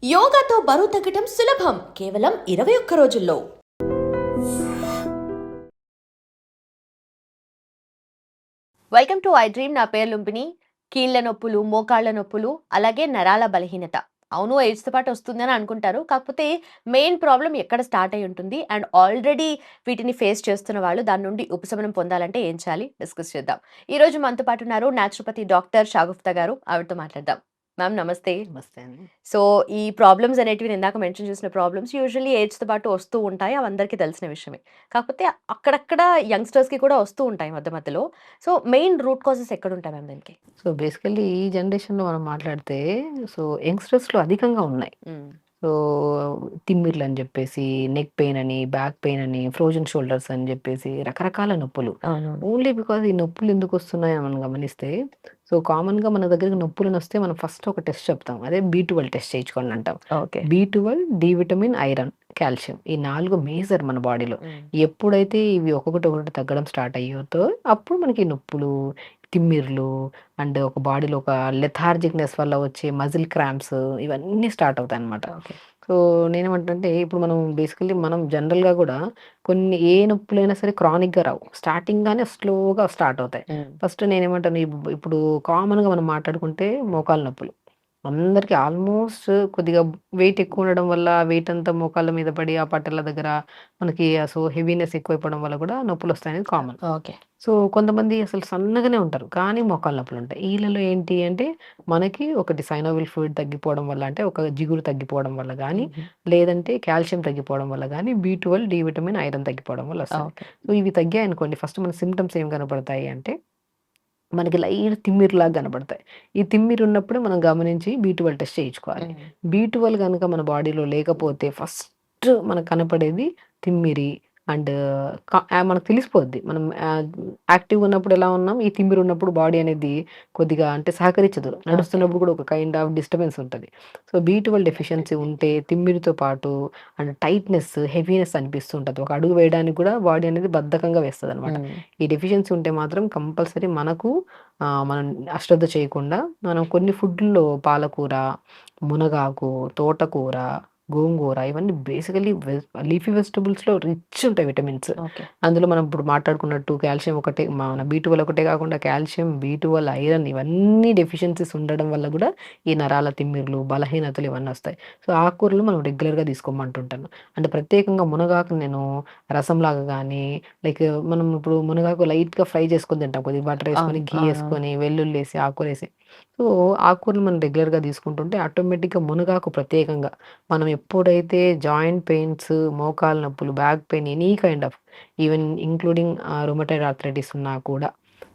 యోగాతో బరువు తగ్గటం సులభం కేవలం 21 రోజుల్లో. Welcome to I dream. నా పేరు లుంపిని. కీళ్ళ నొప్పులు, మోకాళ్ళ నొప్పులు, అలాగే నరాల బలహీనత. అవును, ఏజ్‌తో పాటు వస్తుందని అనుకుంటారు. కాకపోతే మెయిన్ ప్రాబ్లమ్ ఎక్కడ స్టార్ట్ అయ్యి ఉంటుంది అండ్ ఆల్రెడీ వీటిని ఫేస్ చేస్తున్న వాళ్ళు దాని నుండి ఉపశమనం పొందాలంటే ఏం చేయాలి డిస్కస్ చేద్దాం. ఈరోజు మనతో పాటు ఉన్నారు న్యాచురోపతి డాక్టర్ షాగుఫ్తా గారు. ఆవిడతో మాట్లాడదాం. మ్యామ్ నమస్తే. నమస్తే అండి. సో, ఈ ప్రాబ్లమ్స్ అనేటివి నేను ఇందాక మెన్షన్ చేసిన ప్రాబ్లమ్స్ యూజువల్లీ ఏజ్‌తో పాటు వస్తూ ఉంటాయి. అవి అందరికీ తెలిసిన విషయమే. కాకపోతే అక్కడక్కడ యంగ్‌స్టర్స్‌కి కూడా వస్తూ ఉంటాయి మధ్య మధ్యలో. సో, మెయిన్ రూట్ కాజెస్ ఎక్కడుంటాయి మ్యామ్ దీనికి? సో, బేసికల్లీ ఈ జనరేషన్‌లో మనం మాట్లాడితే యంగ్‌స్టర్స్‌లో అధికంగా ఉన్నాయి. హ్మ్. సో, తిమ్మిర్లని జెప్పేసి, నెక్ పెయిన్ అని, బ్యాక్ పెయిన్ అని, ఫ్రోజన్ షోల్డర్స్ అని జెప్పేసి రకరకాల నొప్పులు. అవునవును. ఓన్లీ బికాజ్ ఈ నొప్పులు ఎందుకొస్తున్నాయని మనం గమనిస్తే, సో, కామన్‌గా మన దగ్గరికి నొప్పులనొస్తే మనం ఫస్ట్ ఒక టెస్ట్ చెప్తాం. అదే బి12 టెస్ట్ చేయించుకోండి అంటాం. ఓకే. బి12, డి విటమిన్, ఐరన్, కాల్షియం ఈ 4 మేజర్ మన బాడీలో. హ్మ్. ఎప్పుడైతే ఇవి ఒక్కొక్కటి ఒక్కొక్కటి తగ్గడం స్టార్ట్ అయ్యేతో అప్పుడు మనకి నొప్పులు, తిమ్మిర్లు అండ్ ఒక బాడీలో ఒక లెథార్జిక్‌నెస్ వల్ల వచ్చే మజిల్ క్రాంప్స్ ఇవన్నీ స్టార్ట్ అవుతాయన్నమాట. ఓకే. సో, నేనేమంటానంటే ఇప్పుడు మనం జనరల్‌గా గూడా కొన్ని ఏ నొప్పులైనా సరే క్రానిక్‌గా రావు. స్టార్టింగ్‌గానే స్లోగా స్టార్ట్ అవుతాయి. హ్మ్. ఫస్ట్ నేనేమంటాను ఇప్పుడు కామన్‌గా మనం మాట్లాడుకుంటే మోకాళ్ళ నొప్పులు. అందరికి ఆల్మోస్ట్ కొద్దిగా వెయిట్ ఎక్కువ ఉండడం వల్ల వెయిట్ అంతా మోకాళ్ళ మీద పడి ఆ పట్టల దగ్గర మనకి హెవీనెస్ ఎక్కువైపోవడం వల్ల కూడా నొప్పులొస్తాయనేది కామన్. ఓకే. సో, కొంతమంది అసలు సన్నగానే ఉంటారు. కానీ మోకాళ్ళ నొప్పులుంటాయి. ఈళ్ళలో ఏంటి అంటే మనకి ఒకటి సైనోవిల్ ఫ్లూయిడ్ తగ్గిపోవడం వల్ల అంటే ఒక జిగురు తగ్గిపోవడం వల్ల గానీ, హుహు. లేదంటే కాల్షియం తగ్గిపోవడం వల్ల గానీ, బి12, డి విటమిన్, ఐరన్ తగ్గిపోవడం వల్ల వస్తది. ఓకే. సో, ఇవి తగ్గాయనుకోండి ఫస్ట్ మన సింప్టమ్స్ ఏం కనపడతాయి అంటే మనకి లైట్ తిమ్మిరిలాగా కనపడతాయి. ఈ తిమ్మిరున్నప్పుడే మనం గమనించి బి12 టెస్ట్ చేయించుకోవాలి. హ్మ్. బి12 గనక మన బాడీలో లేకపోతే ఫస్ట్ మనకు కనపడేది తిమ్మిరి అండ్ మనకు తెలిసిపోద్ది. మనం యాక్టివ్‌గా ఉన్నప్పుడు ఎలా ఉన్నాం, ఈ తిమ్మిరున్నప్పుడు బాడీ అనేది కొద్దిగా అంటే సహకరించదు. ఓకే. నడుస్తున్నప్పుడు కూడా ఒక కైండ్ ఆఫ్ డిస్టర్బెన్స్ ఉంటది. సో, బి12 డెఫిషియన్సీ ఉంటే తిమ్మిరితో పాటు అండ్ టైట్‌నెస్, హెవీనెస్ అనిపిస్తూ ఉంటది. ఒక అడుగు వేయడానికి కూడా బాడీ అనేది బద్ధకంగా వేస్తదనమాట. హ్మ్. ఈ డెఫిషియన్సీ ఉంటే మాత్రం కంపల్సరీ మనం అశ్రద్ధ చేయకుండా మనం కొన్ని ఫుడ్‌ల్లో పాలకూర, మునగాకు, తోటకూర, గోంగూర ఇవన్నీ బేసికల్లీ లీఫీ వెజిటబుల్స్‌లో రిచ్ ఉంటాయి విటమిన్స్. ఓకే. అందులో మనం ఇప్పుడు మాట్లాడుకున్నట్టు కాల్షియం ఒకటే మన బి12 ఒకటే కాకుండా కాల్షియం, బి12, ఐరన్ ఇవన్నీ డెఫిషియన్సీస్ ఉండడం వల్ల గూడా ఈ నరాల తిమ్మిర్లు, బలహీనతలు ఇవన్నీ వస్తాయి. సో, ఆకుకూరలు మనం రెగ్యులర్‌గా తీసుకోమంటుంటాను. అంటే ప్రత్యేకంగా మునగాకు నేను రసంలాగా గానీ లైక్ మనం ఇప్పుడు మునగాకు లైట్‌గా ఫ్రై చేసుకొని తింటాం. కొద్దిగా బటర్ అవును. ఏసుకొని, ఘీ అవునవును. ఏసుకొని, వెల్లుల్లేసి, ఆకుకూరేసి. సో, ఆకుకూరలు మనం రెగ్యులర్‌గా తీసుకుంటుంటే ఆటోమేటిక్‌గా మునగాకు ప్రత్యేకంగా మనం ఎప్పుడైతే జాయింట్ పెయిన్స్, మోకాళ్ళ నొప్పులు, back pain any kind of even including rheumatoid arthritis ఉన్నా కూడా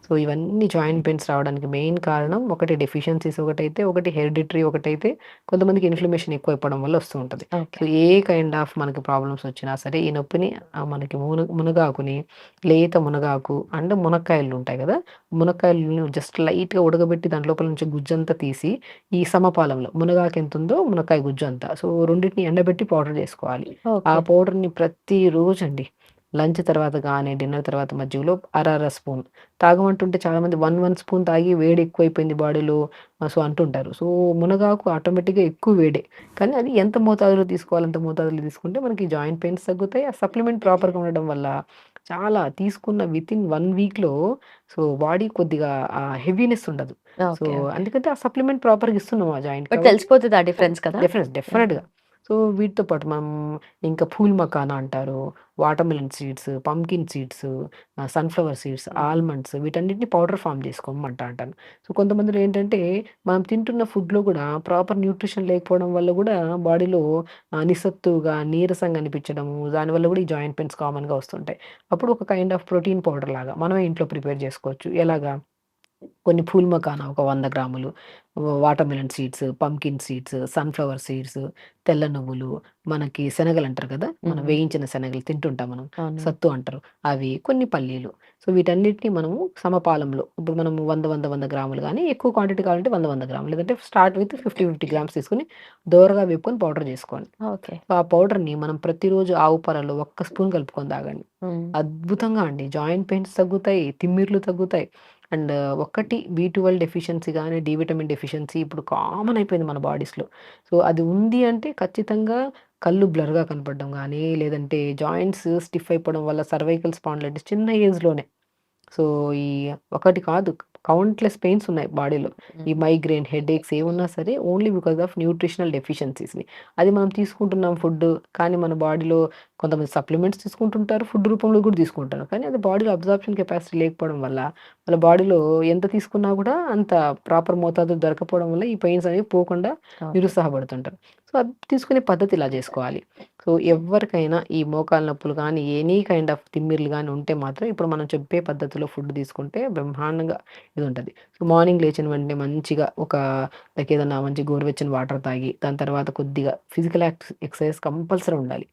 సో, ఇవన్నీ జాయింట్ పెయిన్స్ రావడానికి మెయిన్ కారణం ఒకటి డెఫిషియన్సీస్ ఒకటైతే, ఒకటి హెరిడిటరీ ఒకటైతే, కొంతమందికి ఇన్‌ఫ్లమేషన్ ఎక్కువైపోవడం వల్ల వస్తూ ఉంటది. Okay. So, A kind of మనకి ప్రాబ్లమ్స్ వచ్చినా సరే ఈ నొప్పిని మనకి మునగాకుని లేత మునగాకు అండ్ మునక్కాయలుంటాయి గదా! మునక్కాయలను జస్ట్ లైట్‌గా ఉడకబెట్టి దాంట్ లోపల నుంచి గుజ్జంతా తీసి, ఈ సమపాలంలో మునగాకు ఎంతుందో మునక్కాయ గుజ్జు అంతా. సో, రెండిటిని ఎండబెట్టి పౌడర్ జేసుకోవాలి. ఆ ఓకే. పౌడర్‌ని ప్రతిరోజండి లంచ్ తర్వాత గానీ, డిన్నర్ తర్వాత మధ్యలో అర స్పూన్ తాగమంటుంటే చాలామంది 1 స్పూన్ తాగి వేడి ఎక్కువైపోయింది బాడీలో సో, అంటుంటారు. సో, మునగాకు ఆటోమేటిక్‌గా ఎక్కువ వేడే. కానీ అది ఎంత మోతాదులో తీసుకోవాలి అంత మోతాదులో తీసుకుంటే మనకి జాయింట్ పెయిన్స్ తగ్గుతాయి. ఆ సప్లిమెంట్ ప్రాపర్‌గా ఉండడం వల్ల చాలా తీసుకున్న వితిన్ 1 వీక్‌లో సో, బాడీ కొద్దిగా హెవీనెస్ ఉండదు. So, okay. ఓకే. ఎందుకంటే ఆ సప్లిమెంట్ ప్రాపర్‌గా ఇస్తున్నాం ఆ జాయింట్‌కి బట్ కాబట్టి తెలిసిపోతదా డిఫరెన్స్ కదా? యాహ్! డెఫినెట్‌గా. సో, వీటితో పాటు మనం ఇంకా పూల్ మకానా అంటారు. Watermelon seeds, pumpkin seeds, sunflower seeds, హ్మ్. ఆల్మండ్స్ వీటన్నిటిని పౌడర్ ఫార్మ్ చేసుకోమంటాను. సో, కొంతమందిలో ఏంటంటే మనం తింటున్న ఫుడ్‌లో గూడా ప్రాపర్ న్యూట్రిషన్ లేకపోవడం వల్ల గూడా బాడీలో నిస్సత్తువగా, నీరసంగా అనిపించడము, దానివల్ల గూడా ఈ జాయింట్ పెయిన్స్ కామన్‌గా వస్తుంటాయి. అప్పుడు ఒక కైండ్ ఆఫ్ ప్రోటీన్ పౌడర్ లాగా మనమే ఇంట్లో ప్రిపేర్ చేసుకోవచ్చు. ఎలాగా? కొన్ని పూల్ మకానా ఒక 100 గ్రాములు, watermelon seeds, pumpkin seeds, sunflower seeds, తెల్ల నువ్వులు, మనకి శనగలంటారు కదా! మనం హ్మ్. వేయించిన శనగలు తింటుంటాం మనం. అవును. సత్తు అంటారు. అవి, కొన్ని పల్లీలు. సో, వీటన్నిటిని మనము సమపాలంలో ఇప్పుడు మనము 100 గ్రాములు గానీ, ఎక్కువ క్వాంటిటీ కావాలంటే 100 గ్రాములు. లేదంటే స్టార్ట్ విత్ 50 గ్రామ్స్ తీసుకొని దోరగా వేపుకొని పౌడర్ చేసుకోండి. ఓకే. సో, ఆ పౌడర్‌ని మనం ప్రతిరోజు ఆవు పాలలో ఒక్క స్పూన్ కలుపుకొని తాగండి. హ్మ్. అద్భుతంగా అండి. జాయింట్ పెయిన్స్ తగ్గుతాయి. తిమ్మిర్లు తగ్గుతాయి. అండ్ ఒక్కటి బి12 డెఫిషియన్సీ గానీ, డి విటమిన్ డెఫిషియన్సీ ఇప్పుడు కామన్ అయిపోయింది మన బాడీస్‌లో. సో, అది ఉంది అంటే ఖచ్చితంగా కళ్ళు బ్లర్‌గా కనపడడం గానీ, లేదంటే జాయింట్స్ స్టిఫ్ అయిపోవడం వల్ల సర్వైకల్ స్పాండిలైటిస్ చిన్న ఏజ్‌లోనే. సో, ఈ ఒకటి కాదు కౌంట్‌లెస్ పెయిన్స్ ఉన్నాయి బాడీలో. ఈ హ్మ్. మైగ్రేన్, హెడేక్స్ ఏవున్నా సరే ఓన్లీ బికాస్ ఆఫ్ న్యూట్రిషనల్ డెఫిషియన్సీస్‌ని. అది మనం తీసుకుంటున్నాం ఫుడ్డు, కానీ మన బాడీలో కొంతమంది సప్లిమెంట్స్ తీసుకుంటుంటారు, ఫుడ్ రూపంలో కూడా తీసుకుంటారు. కానీ అది బాడీలో అబ్జార్ప్షన్ కెపాసిటీ లేకపోవడం వల్ల, వాళ్ళ బాడీలో ఎంత తీసుకున్నా కూడా అంత ప్రాపర్ మోతాదులో దొరకపోవడం వల్ల ఈ పెయిన్స్ అనేవి పోకుండా ఓకే. నిరుత్సాహపడుతుంటారు. సో, అది తీసుకునే పద్ధతి ఇలా చేసుకోవాలి. సో, ఎవ్వరికైనా ఈ మోకాళ్ళ నొప్పులు గానీ, ఎనీ కైండ్ ఆఫ్ తిమ్మిర్లు గానీ ఉంటే మాత్రం ఇప్పుడు మనం చెప్పే పద్ధతిలో ఫుడ్ తీసుకుంటే బ్రహ్మాండంగా ఇదుంటది. సో, మార్నింగ్ లేచిన వెంటనే మంచిగా లైక్ ఏదన్నా మంచి గోరువెచ్చని వాటర్ తాగి, దాని తర్వాత కొద్దిగా ఫిజికల్ ఎక్సర్‌సైజ్ కంపల్సరీ ఉండాలి.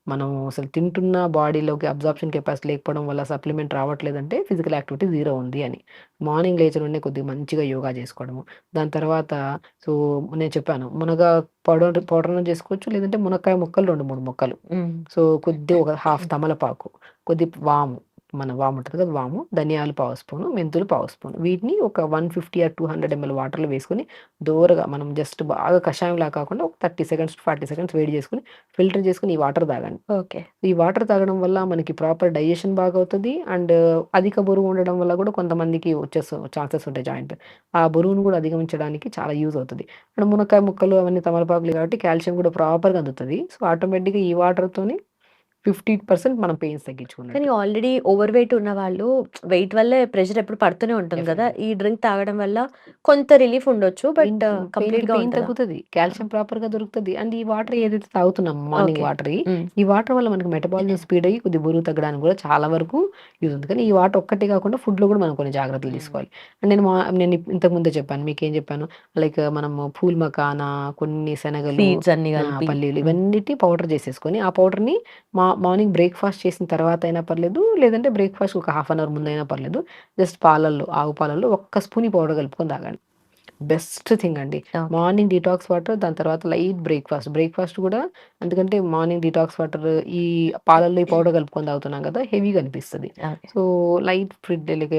మనం అసలు తింటున్న బాడీలోకి అబ్జార్ప్షన్ కెపాసిటీ లేకపోవడం వల్ల సప్లిమెంట్ రావట్లేదంటే ఫిజికల్ యాక్టివిటీ జీరో ఉంది అని. మార్నింగ్ లేచిన వెంటనే కొద్దిగా మంచిగా యోగా చేసుకోవడము. దాని తర్వాత సో, నేను చెప్పాను పౌడర్‌ను చేసుకోవచ్చు. లేదంటే మునక్కాయ ముక్కలు 2, 3 ముక్కలు. హ్మ్. సో, కొద్దిగా ఒక హాఫ్ తమలపాకు, వాము, మన వాము ఉంటది కదా! వాము, ధనియాలు పావు స్పూను, మెంతులు పావు స్పూను. వీటిని ఒక 150 ఆర్ 200 ఎంఎల్ వాటర్‌లో వేసుకొని దోరగా మనం జస్ట్ బాగా కషాయంలా కాకుండా ఒక 30 సెకండ్స్, 40 సెకండ్స్ వేడి చేసుకొని ఫిల్టర్ చేసుకొని ఈ వాటర్ తాగండి. ఓకే. ఈ వాటర్ తాగడం వల్ల మనకి ప్రాపర్ డైజెషన్ బాగవుతది. అండ్ అధిక బరువు ఉండడం వల్ల కూడా కొంతమందికి ఛాన్సెస్ ఉంటాయి జాయింట్ పెయిన్. ఆ బరువును కూడా అధిగమించడానికి చాలా యూజ్ అవుతది. అండ్ మునక్కాయ ముక్కలు అవన్నీ తమలపాకులు కాబట్టి కాల్షియం కూడా ప్రాపర్‌గా అందుతది. సో, ఆటోమేటిక్‌గా ఈ వాటర్‌తోని 50% మనం పెయిన్స్ కానీ తగ్గించుకున్నట్టు. ఆల్రెడీ ఓవర్ వెయిట్ ఉన్నవాళ్ళు వెయిట్ వల్లే ప్రెషర్ ఎప్పుడు పడుతూనే ఉంటుంది గదా! డెఫినెట్‌లీ. ఈ డ్రింక్ తాగడం వల్ల కొంత రిలీఫ్ ఉండొచ్చు. బట్ కంప్లీట్‌గా పెయిన్ ఉంటదా? తగ్గుతది. ఆ! కాల్షియం ప్రాపర్‌గా దొరుకుతది. అండ్ ఈ వాటర్ ఏదైతే తాగుతున్నామో మార్నింగ్ ఓకే. వాటర్‌యి, హ్మ్. ఈ వాటర్ వల్ల మనకి మెటబాలిజం స్పీడ్ అయ్యి కొద్దిగా బరువు తగ్గడానికి కూడా చాలా వరకు యూజ్ ఉంది. కానీ ఈ వాటర్ ఒక్కటే కాకుండా ఫుడ్‌లో కూడా మనం కొన్ని జాగ్రత్తలు హ్మ్. తీసుకోవాలి. అండ్ ఇంతకు ముందే చెప్పాను. మీకేం చెప్పాను? లైక్ మనము పూల్ మకానా, కొన్ని శనగలు, సీడ్స్ అన్నీ కలిపి. పల్లీలు హ్మ్. ఇవన్నిటిని పౌడర్ చేసేసుకొని, ఆ పౌడర్‌ని మార్నింగ్ బ్రేక్‌ఫాస్ట్ చేసిన తర్వాత అయినా పర్లేదు. లేదంటే బ్రేక్‌ఫాస్ట్ ఒక హాఫ్ అన్ అవర్ ముందైనా పర్లేదు. జస్ట్ ఆవు పాలల్లో ఒక్క స్పూన్ ఈ పౌడర్ కలుపుకొని తాగండి. బెస్ట్ థింగ్ అండి. ఓకే. మార్నింగ్ డిటాక్స్ వాటర్, దాని తర్వాత లైట్ బ్రేక్‌ఫాస్ట్. బ్రేక్‌ఫాస్ట్ గూడా ఎందుకంటే మార్నింగ్ డిటాక్స్ వాటర్ ఈ పాలల్లో ఈ పౌడర్ కలుపుకొని తాగుతున్నాం గదా! హెవీగా అనిపిస్తది. Okay. So, light food like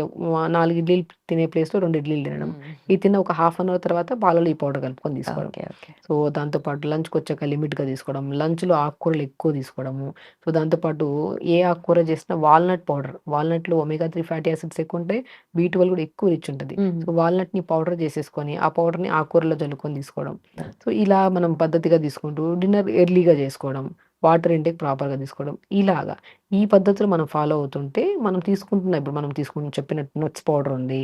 4 ఇడ్లీలు తినే ప్లేస్‌లో 2 ఇడ్లీలు తినడం. హ్మ్. ఇది తిన్న ఒక హాఫ్ అన్ అవర్ తర్వాత పాలలో ఈ పౌడర్ కలుపుకొని తీసుకోవడం. ఓకే. ఓకే. సో, దాంతో పాటు లంచ్‌కొచ్చాక లిమిట్‌గా తీసుకోవడం. లంచ్‌లో ఆకుకూరలు ఎక్కువ తీసుకోవడము. సో, దాంతో పాటు ఏ ఆకుకూర చేసినా వాల్‌నట్ పౌడర్. వాల్‌నట్‌లో ఒమేగా 3 ఫ్యాటీ యాసిడ్స్ ఎక్కువుంటాయి. బి12 కూడా ఎక్కువ రిచ్ ఉంటది. హ్మ్. సో, వాల్‌నట్‌ని పౌడర్ చేసేసుకొని, ఆ పౌడర్‌ని ఆకుకూరలో జల్లుకొని తీసుకోవడం. సో, ఇలా మనం పద్ధతిగా తీసుకుంటూ డిన్నర్ ఎర్లీగా చేసుకోవడం. వాటర్ ఇంటేక్ ప్రాపర్‌గా తీసుకోవడం. ఇలాగా ఈ పద్ధతులు మనం ఫాలో అవుతుంటే ఇప్పుడు మనం తీసుకున్న చెప్పినట్టు నట్స్ పౌడర్ ఉంది.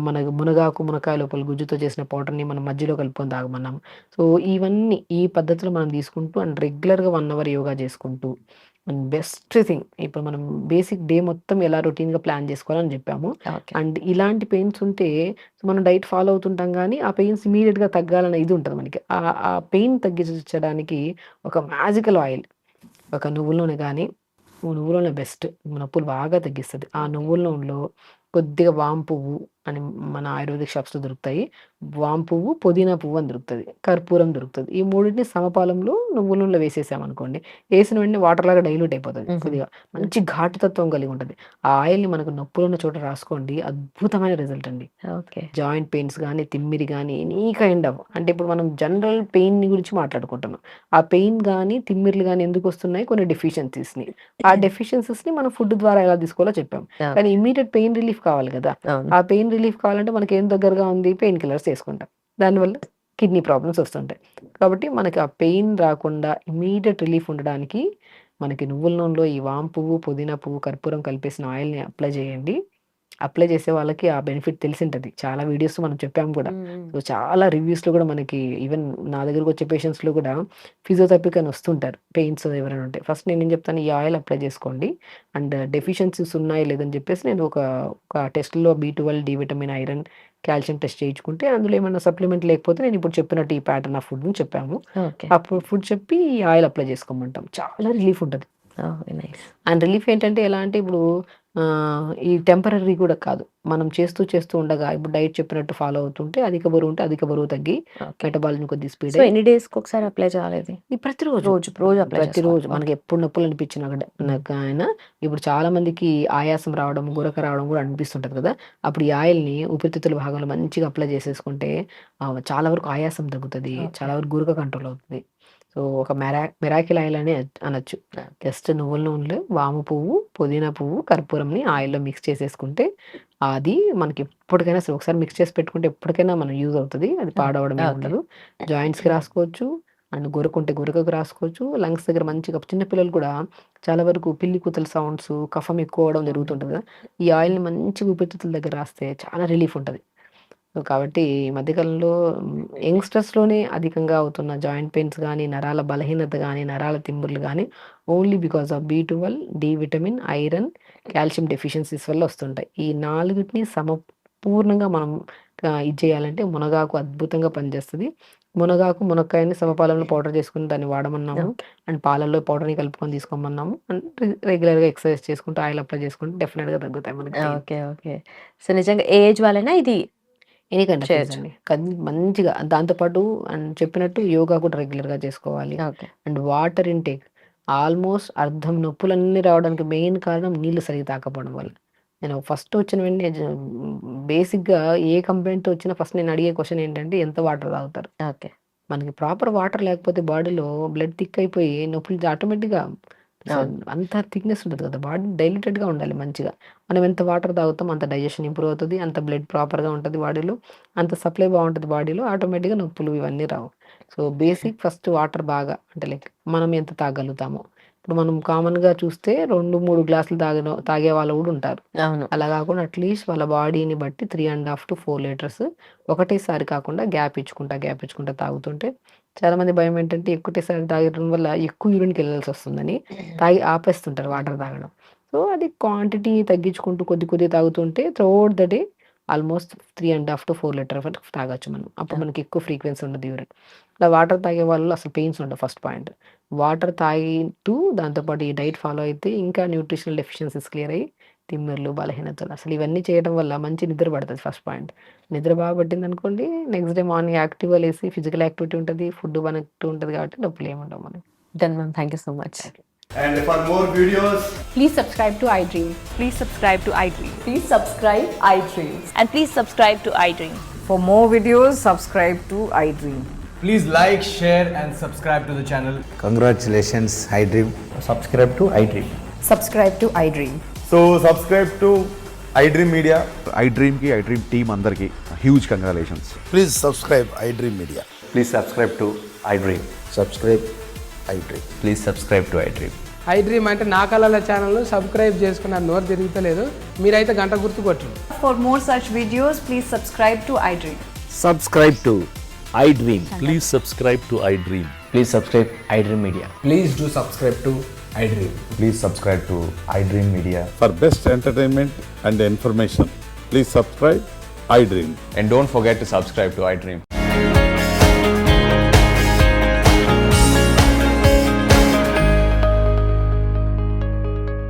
మనకు మునగాయ లోపల గుజ్జుతో చేసిన పౌడర్‌ని మనం మజ్జిగలో కలుపుకొని తాగమన్నాం. సో, ఇవన్నీ ఈ పద్ధతులు మనం తీసుకుంటూ అండ్ రెగ్యులర్‌గా 1 అవర్ యోగా చేసుకుంటూ అండ్ బెస్ట్ థింగ్ ఇప్పుడు మనం బేసిక్ డే మొత్తం ఎలా రొటీన్‌గా ప్లాన్ చేసుకోవాలని చెప్పాము. ఓకే. అండ్ ఇలాంటి పెయిన్స్ ఉంటే సో, మనం డైట్ ఫాలో అవుతుంటాం గానీ, ఆ పెయిన్స్ ఇమ్మీడియేట్‌గా తగ్గాలన్న ఇది ఉంటది మనకి. ఆ పెయిన్ తగ్గించడానికి ఒక మ్యాజికల్ ఆయిల్, ఒక నువ్వుల నూనె గానీ, నువ్వుల నూనె బెస్ట్. నొప్పులు బాగా తగ్గిస్తది. ఆ ఓకే. నువ్వుల నూనెలో కొద్దిగా వాము పువ్వు అని మన ఆయుర్వేదిక్ షాప్స్‌లో దొరుకుతాయి. వాము పువ్వు, పుదీనా పువ్వు అని దొరుకుతది. కర్పూరం దొరుకుతది. ఈ మూడిటిని సమపాలంలో నువ్వుల నూనెలో వేసేసామనుకోండి, ఏసిన వెంటనే వాటర్‌లాగా డైల్యూట్ అయిపోతది. హుహు. కొద్దిగా మంచి ఘాటుతత్వం కలిగి ఉంటది. ఆ ఆయిల్‌ని మనకు నొప్పులున్న చోట రాసుకోండి. అద్భుతమైన రిజల్ట్ అండి. ఓకే. జాయింట్ పెయిన్స్ గానీ, తిమ్మిరి గానీ, ఎనీ కైండ్ ఆఫ్ అంటే ఇప్పుడు మనం జనరల్ పెయిన్‌ని గురించి మాట్లాడుకుంటున్నాం. ఆ పెయిన్ గానీ, తిమ్మిర్లు గానీ ఎందుకొస్తున్నాయి? కొన్ని డెఫిషియన్సీస్‌ని. ఆ డెఫిషియన్సీస్‌ని మనం ఫుడ్ ద్వారా ఎలా తీసుకోవాలో చెప్పాం. కానీ ఓకే. ఇమ్మీడియేట్ పెయిన్ రిలీఫ్ కావాలి గదా! అవును. ఆ పెయిన్ రిలీఫ్ కావాలంటే మనకేం దగ్గరగా ఉంది? పెయిన్ కిల్లర్స్ యేసుకుంటాం. దానివల్ల కిడ్నీ ప్రాబ్లమ్స్ వస్తుంటాయి. కాబట్టి మనకి ఆ పెయిన్ రాకుండా ఇమ్మీడియేట్ రిలీఫ్ ఉండడానికి మనకి నువ్వుల నూనెలో ఈ వాము పువ్వు, పుదీనా పువ్వు, కర్పూరం కలిపేసిన ఆయిల్‌ని అప్లై చేయండి. అప్లై చేసే వాళ్ళకి ఆ బెనిఫిట్ తెలిసుంటది. చాలా వీడియోస్‌లో మనం చెప్పాము గూడా. హ్మ్. హ్మ్. సో, చాలా రివ్యూస్‌లో గూడా మనకి ఈవెన్ నా దగ్గరకొచ్చే పేషెంట్స్‌లో గూడా ఫిజియోథెరపీకి అని వస్తుంటారు. పెయిన్స్ ఎవరైనా ఉంటే. ఫస్ట్ నేనేం చెప్తాను ఈ ఆయిల్ అప్లై చేసుకోండి. అండ్ డెఫిషియన్సీస్ ఉన్నాయి లేదని చెప్పేసి నేను ఒక టెస్ట్‌లో బి12, D vitamin, iron, calcium test చేయించుకుంటే అందులో ఏమన్నా సప్లిమెంట్ లేకపోతే నేను ఇప్పుడు చెప్పినట్టు ఈ ప్యాటర్న్ ఆఫ్ ఫుడ్‌ని చెప్పాము. ఓకే. అప్పుడు ఫుడ్ చెప్పి ఈ ఆయిల్ అప్లై చేసుకోమంటాం. చాలా రిలీఫ్ ఉంటది. ఓహ్! నైస్. అండ్ రిలీఫ్ ఏంటంటే ఎలా అంటే ఇప్పుడు ఈ టెంపరరీ కూడా కాదు. మనం చేస్తూ ఉండగా ఇప్పుడు డైట్ చెప్పినట్టు ఫాలో అవుతుంటే అధిక బరువు ఉంటే అధిక బరువు తగ్గి ఓకే. మెటబాలిజం కొద్దిగా స్పీడ్ సో అయ్యి ఎన్ని డేస్‌కి ఒకసారి అప్లై చేయాలి ఇది? ఈ ప్రతిరోజు రోజు అప్లై ప్రతిరోజు చేసుకోవాలి. మనకి ఎప్పుడు నొప్పులు అనిపించినా కూడా అయినా ఇప్పుడు చాలా మందికి ఆయాసం రావడం, గురక రావడం కూడా అనిపిస్తుంటది కదా! అప్పుడు ఈ ఆయిల్‌ని ఊపిరితిత్తుల భాగంలో మంచిగా అప్లై చేసేసుకుంటే చాలా వరకు ఆయాసం తగ్గుతది. ఓకే. చాలా వరకు గురక కంట్రోల్ అవుతది. సో ఒక మిరాకిల్ ఆయిల్ అనే అనొచ్చు. జస్ట్ నువ్వుల నూనెలో వాము పువ్వు, పుదీనా పువ్వు, కర్పూరంని ఆయిల్‌లో మిక్స్ చేసేసుకుంటే అది మనకి ఎప్పటికైనా సరే ఒకసారి మిక్స్ చేసి పెట్టుకుంటే ఎప్పటికైనా మనం యూజ్ అవుతది. అది పాడవడం ఏమి ఓకే. ఉండదు. జాయింట్స్‌కి రాసుకోవచ్చు. అండ్ గురకుంటే గురకకు రాసుకోవచ్చు. లంగ్స్ దగ్గర మంచిగా చిన్న పిల్లలు కూడా చాలా వరకు పిల్లి కూతల సౌండ్స్, కఫం ఎక్కువ అవ్వడం జరుగుతుంటది కదా! ఈ ఆయిల్‌ని మంచిగా ఊపిరితిత్తుల దగ్గర రాస్తే చాలా రిలీఫ్ ఉంటది. సో, కాబట్టి ఈ మధ్య కాలంలో యంగ్‌స్టర్స్‌లోనే అధికంగా అవుతున్న జాయింట్ పెయిన్స్ గానీ, నరాల బలహీనత గానీ, నరాల తిమ్ముర్లు గానీ ఓన్లీ బికాస్ ఆఫ్ బి12, D vitamin, iron, calcium deficiencies వల్ల వస్తుంటాయి. ఈ 4టిని సమపూర్ణంగా మనం ఇది చేయాలంటే మునగాకు అద్భుతంగా పనిచేస్తది. మునగాకు, మునక్కాయని సమపాలంలో పౌడర్ చేసుకొని దాన్ని వాడమన్నాము. ఓకే. అండ్ పాలల్లో పౌడర్‌ని కలుపుకొని తీసుకోమన్నాము. అండ్ రెగ్యులర్‌గా ఎక్సర్సైజ్ చేసుకుంటూ ఆయిల్ అప్లై చేసుకుంటే డెఫినిట్‌గా తగ్గుతాయి మనకి పెయిన్. ఓకే. సో నిజంగా ఏ ఏజ్ వాళ్ళైనా ఇది ఎనీ కైండ్ ఆఫ్ ఏజ్ చేయొచ్చు. అండి. మంచిగా దాంతో పాటు అండ్ చెప్పినట్టు యోగా కూడా రెగ్యులర్‌గా చేసుకోవాలి. Okay. And water intake almost అర్ధం నొప్పులన్నీ రావడానికి మెయిన్ కారణం నీళ్లు సరిగ్గా తాగకపోవడం వల్ల. నేను ఫస్ట్ వచ్చిన వెంటనే బేసిక్‌గా ఏ కంప్లెయింట్‌తో వచ్చినా ఫస్ట్ నేను అడిగే క్వెషన్ ఏంటంటే ఎంత వాటర్ తాగుతారు? ఓకే. మనకి ప్రాపర్ వాటర్ లేకపోతే బాడీలో బ్లడ్ థిక్ అయిపోయి నొప్పులు ఆటోమేటిక్‌గా అవును. అంత థిక్‌నెస్ ఉంటది కదా! బాడీ డైల్యూటెడ్‌గా ఉండాలి మంచిగా. మనం ఎంత వాటర్ తాగుతామో అంత డైజెషన్ ఇంప్రూవ్ అవుతది. అంత బ్లడ్ ప్రాపర్‌గా ఉంటది బాడీలో. అంత సప్లై బావుంటది బాడీలో. ఆటోమేటిక్‌గా నొప్పులు ఇవన్నీ రావు. సో, బేసిక్ ఫస్ట్ వాటర్ బాగా అంటే లైక్ మనం ఎంత తాగలుగుతామో. ఇప్పుడు మనం కామన్‌గా చూస్తే 2, 3 గ్లాసులు తాగేవాళ్ళు కూడా ఉంటారు. అవును. అలా కాకుండా అట్‌లీస్ట్ వాళ్ళ బాడీని బట్టి 3.5-4 లీటర్స్ ఒకటేసారి కాకుండా గ్యాప్ ఇచ్చుకుంటా తాగుతుంటే చాలామంది భయం ఏంటంటే ఒకటేసారి తాగడం వల్ల ఎక్కువ యూరిన్‌కెళ్ళాల్సొస్తుందని తాగి ఆపేస్తుంటారు వాటర్ తాగడం. సో, అది క్వాంటిటీ తగ్గించుకుంటూ కొద్ది తాగుతుంటే throughout the day almost 3.5-4 litre వరకు తాగొచ్చు మనం. అప్పుడు మనకి ఎక్కువ ఫ్రీక్వెన్సీ ఉండదు యూరిన్. ఇలా వాటర్ తాగే వాళ్ళు అసలు పెయిన్స్ ఉండవు ఫస్ట్ పాయింట్. వాటర్ తాగుతూ దాంతో పాటు ఈ డైట్ ఫాలో అయితే ఇంకా న్యూట్రిషనల్ డెఫిషియన్సీస్ క్లియర్ అయ్యి తిమ్మిర్లు, బలహీనతలు అసలు ఇవన్నీ చేయడం వల్ల మంచి నిద్ర పడతది ఫస్ట్ పాయింట్. నిద్ర బాగా పట్టిందనుకోండి నెక్స్ట్ డే మార్నింగ్ యాక్టివ్‌గా లేసి ఫిజికల్ యాక్టివిటీ ఉంటది. ఫుడ్ మనకు ఉంటది కాబట్టి నొప్పులేమి ఉండవు మనకి. Done ma'am. Thank you so much. And for more videos, Please subscribe to iDream. Please subscribe to iDream. Please subscribe iDream. And please subscribe to iDream. For more videos, subscribe to iDream. please like, share, and subscribe to the channel. Congratulations, iDream. subscribe to iDream. Subscribe to iDream. So subscribe to iDream Media. iDream की iDream team अंदर की huge congratulations. Please subscribe iDream Media. Please subscribe to iDream. Subscribe iDream. Please subscribe to iDream. iDream అంటే నా కళల channel subscribe చేసుకున్న నోరు తిరుగుతలేదు. మీరైతే గంట గుర్తు కొట్టండి. For more such videos, please subscribe to iDream. Subscribe to iDream. Please subscribe to iDream. Please subscribe iDream Media. Please do subscribe to iDream. Please subscribe to iDream Media. For best entertainment and information, please subscribe iDream. And don't forget to subscribe to iDream.